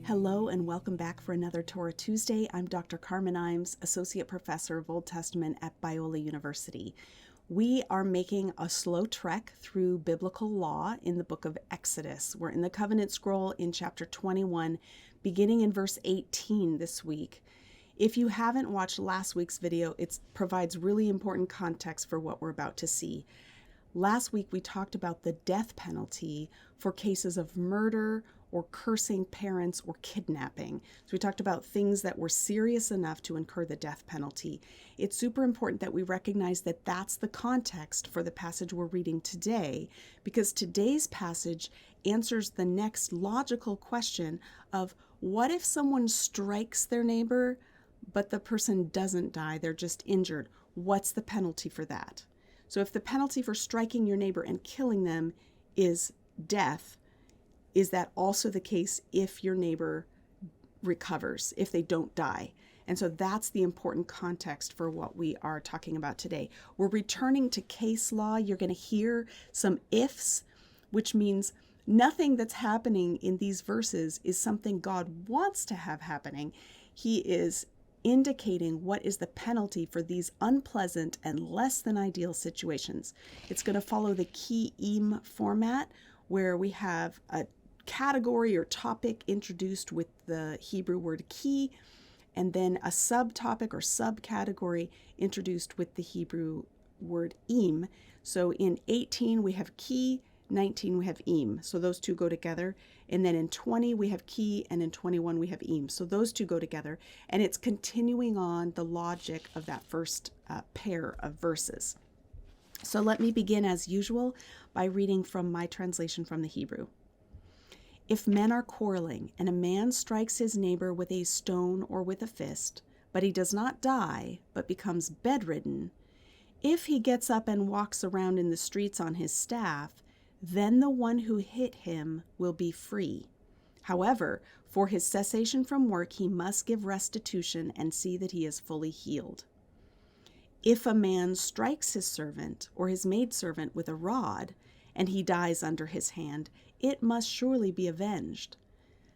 Hello and welcome back for another Torah Tuesday. I'm Dr. Carmen Imes, Associate Professor of Old Testament at Biola University. We are making a slow trek through biblical law in the book of Exodus. We're in the Covenant Scroll in chapter 21, beginning in verse 18 this week. If you haven't watched last week's video, it provides really important context for what we're about to see. Last week, we talked about the death penalty for cases of murder or cursing parents or kidnapping. So we talked about things that were serious enough to incur the death penalty. It's super important that we recognize that that's the context for the passage we're reading today, because today's passage answers the next logical question of what if someone strikes their neighbor, but the person doesn't die, they're just injured? What's the penalty for that? So if the penalty for striking your neighbor and killing them is death, is that also the case if your neighbor recovers, if they don't die? And so that's the important context for what we are talking about today. We're returning to case law. You're going to hear some ifs, which means nothing that's happening in these verses is something God wants to have happening. He is indicating what is the penalty for these unpleasant and less than ideal situations. It's going to follow the key im format, where we have a category or topic introduced with the Hebrew word ki, and then a subtopic or subcategory introduced with the Hebrew word im. So in 18 we have ki, 19 we have im. So those two go together. And then in 20 we have ki, and in 21 we have im. So those two go together. And it's continuing on the logic of that first pair of verses. So let me begin as usual by reading from my translation from the Hebrew. If men are quarreling, and a man strikes his neighbor with a stone or with a fist, but he does not die, but becomes bedridden, if he gets up and walks around in the streets on his staff, then the one who hit him will be free. However, for his cessation from work, he must give restitution and see that he is fully healed. If a man strikes his servant or his maidservant with a rod, and he dies under his hand, it must surely be avenged.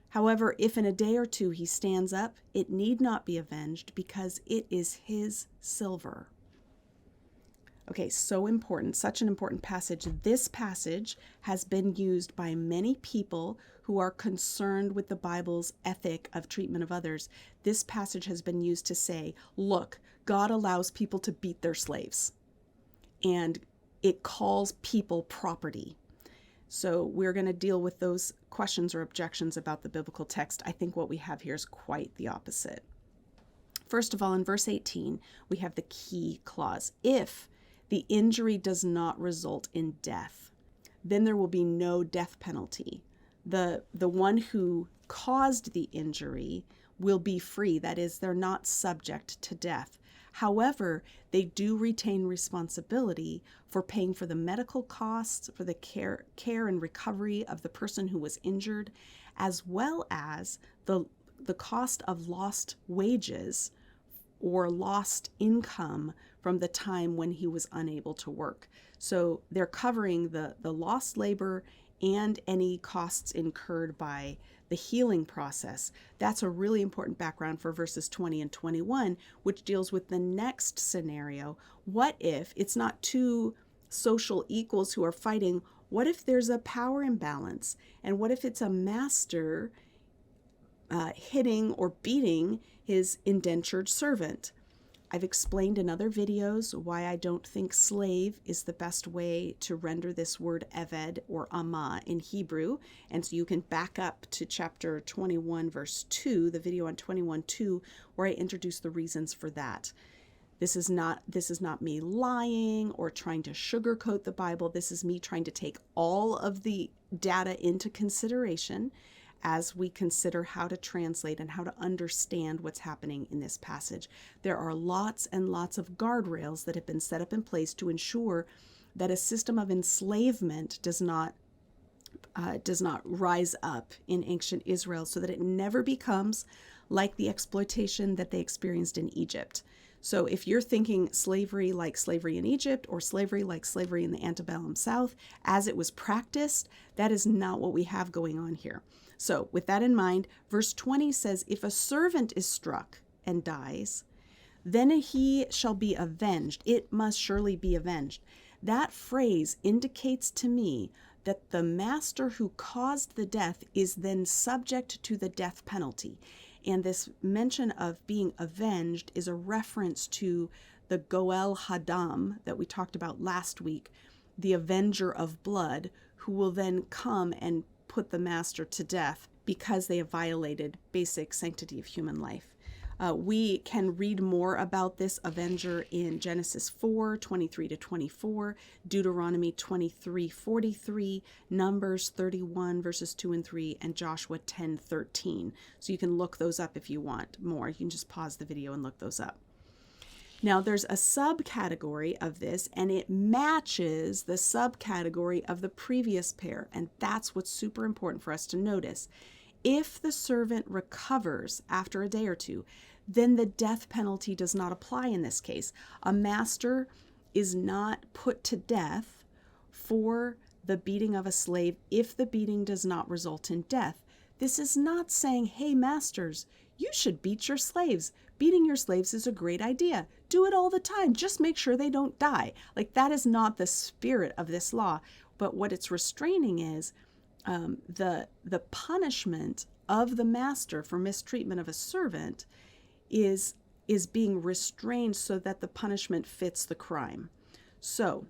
However, if in a day or two he stands up, it need not be avenged, because it is his silver. Okay, so important, such an important passage. This passage has been used by many people who are concerned with the Bible's ethic of treatment of others. This passage has been used to say, look, God allows people to beat their slaves, and it calls people property. So we're going to deal with those questions or objections about the biblical text. I think what we have here is quite the opposite. First of all, in verse 18, we have the key clause. If the injury does not result in death, then there will be no death penalty. The one who caused the injury will be free. That is, they're not subject to death. However, they do retain responsibility for paying for the medical costs, for the care and recovery of the person who was injured, as well as the cost of lost wages or lost income from the time when he was unable to work. So they're covering the lost labor and any costs incurred by the healing process. That's a really important background for verses 20 and 21, which deals with the next scenario. What if it's not two social equals who are fighting? What if there's a power imbalance? And what if it's a master hitting or beating his indentured servant? I've explained in other videos why I don't think slave is the best way to render this word eved or amah in Hebrew. And so you can back up to chapter 21, verse 2, the video on 21:2, where I introduce the reasons for that. This is not me lying or trying to sugarcoat the Bible. This is me trying to take all of the data into consideration as we consider how to translate and how to understand what's happening in this passage. There are lots and lots of guardrails that have been set up in place to ensure that a system of enslavement does not rise up in ancient Israel, so that it never becomes like the exploitation that they experienced in Egypt. So if you're thinking slavery like slavery in Egypt or slavery like slavery in the antebellum South, as it was practiced, that is not what we have going on here. So with that in mind, verse 20 says, if a servant is struck and dies, then he shall be avenged. It must surely be avenged. That phrase indicates to me that the master who caused the death is then subject to the death penalty. And this mention of being avenged is a reference to the Goel Hadam that we talked about last week, the avenger of blood, who will then come and put the master to death because they have violated basic sanctity of human life. We can read more about this avenger in Genesis 4:23-24, Deuteronomy 23:43, Numbers 31 verses 2 and 3, and Joshua 10:13. So you can look those up if you want more. You can just pause the video and look those up. Now there's a subcategory of this, and it matches the subcategory of the previous pair, and that's what's super important for us to notice. If the servant recovers after a day or two, then the death penalty does not apply in this case. A master is not put to death for the beating of a slave if the beating does not result in death. This is not saying, hey, masters, you should beat your slaves. Beating your slaves is a great idea. Do it all the time. Just make sure they don't die. Like, that is not the spirit of this law. But what it's restraining is the punishment of the master for mistreatment of a servant is being restrained so that the punishment fits the crime. So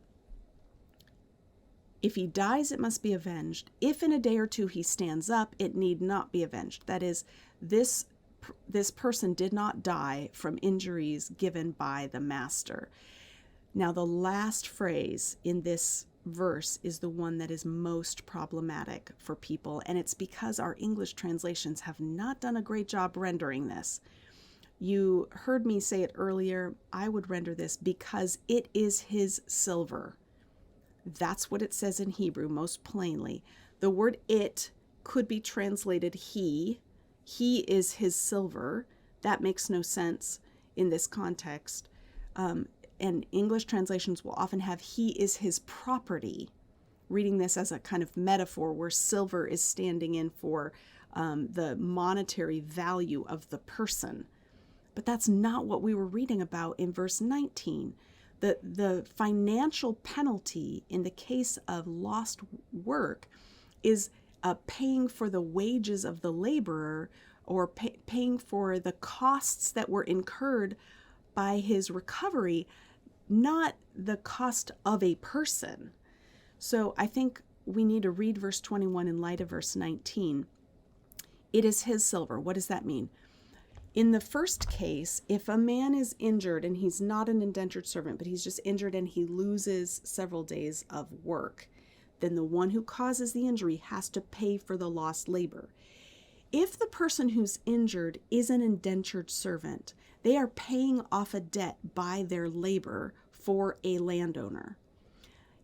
if he dies, it must be avenged. If in a day or two he stands up, it need not be avenged. That is, this person did not die from injuries given by the master. Now, the last phrase in this verse is the one that is most problematic for people, and it's because our English translations have not done a great job rendering this. You heard me say it earlier. I would render this because it is his silver. That's what it says in Hebrew most plainly. The word it could be translated he. He is his silver. That makes no sense in this context. And English translations will often have he is his property, reading this as a kind of metaphor where silver is standing in for the monetary value of the person. But that's not what we were reading about in verse 19. The financial penalty in the case of lost work is paying for the wages of the laborer, or paying for the costs that were incurred by his recovery, not the cost of a person. So I think we need to read verse 21 in light of verse 19. It is his silver. What does that mean? In the first case, if a man is injured and he's not an indentured servant, but he's just injured and he loses several days of work, then the one who causes the injury has to pay for the lost labor. If the person who's injured is an indentured servant, they are paying off a debt by their labor for a landowner.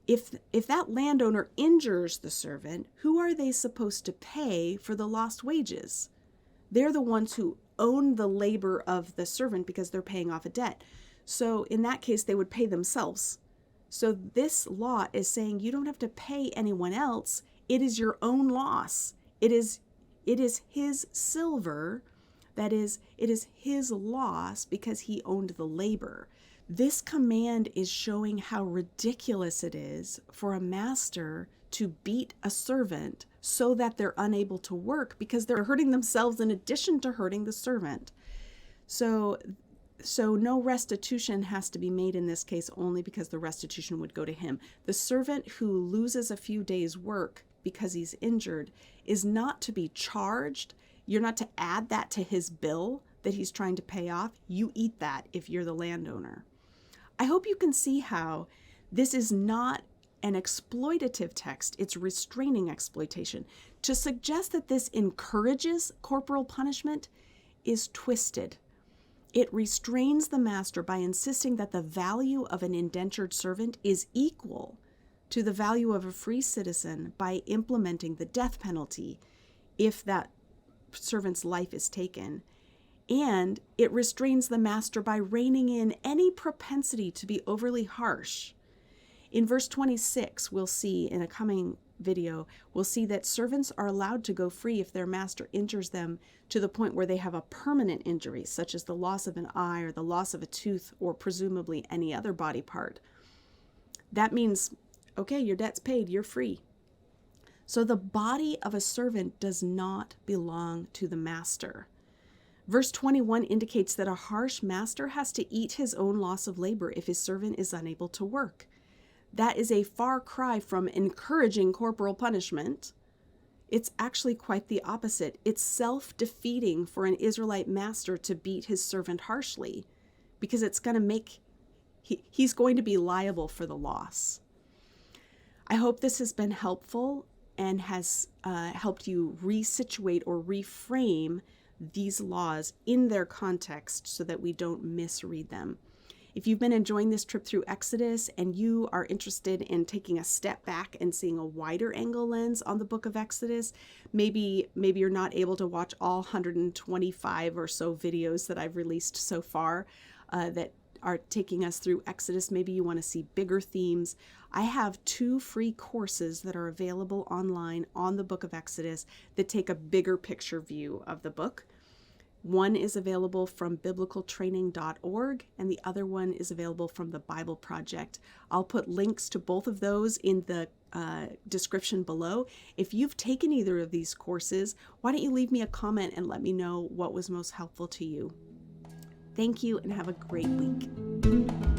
If that landowner injures the servant, who are they supposed to pay for the lost wages? They're the ones who own the labor of the servant because they're paying off a debt. So in that case, they would pay themselves. So this law is saying you don't have to pay anyone else. It is your own loss. It is his silver. That is, it is his loss because he owned the labor. This command is showing how ridiculous it is for a master to beat a servant so that they're unable to work because they're hurting themselves in addition to hurting the servant. So no restitution has to be made in this case, only because the restitution would go to him. The servant who loses a few days' work because he's injured is not to be charged. You're not to add that to his bill that he's trying to pay off. You eat that if you're the landowner. I hope you can see how this is not an exploitative text. It's restraining exploitation. To suggest that this encourages corporal punishment is twisted. It restrains the master by insisting that the value of an indentured servant is equal to the value of a free citizen by implementing the death penalty if that servant's life is taken. and it restrains the master by reining in any propensity to be overly harsh. In verse 26, we'll see in a coming video, we'll see that servants are allowed to go free if their master injures them to the point where they have a permanent injury, such as the loss of an eye or the loss of a tooth or presumably any other body part. That means, okay, your debt's paid, you're free. So the body of a servant does not belong to the master. Verse 21 indicates that a harsh master has to eat his own loss of labor if his servant is unable to work. That is a far cry from encouraging corporal punishment. It's actually quite the opposite. It's self-defeating for an Israelite master to beat his servant harshly, because it's going to make, he's going to be liable for the loss. I hope this has been helpful and has helped you resituate or reframe these laws in their context so that we don't misread them. If you've been enjoying this trip through Exodus and you are interested in taking a step back and seeing a wider angle lens on the book of Exodus, maybe you're not able to watch all 125 or so videos that I've released so far that are taking us through Exodus. Maybe you want to see bigger themes. I have 2 free courses that are available online on the book of Exodus that take a bigger picture view of the book. One is available from biblicaltraining.org, and the other one is available from the Bible Project. I'll put links to both of those in the description below. If you've taken either of these courses, why don't you leave me a comment and let me know what was most helpful to you. Thank you and have a great week.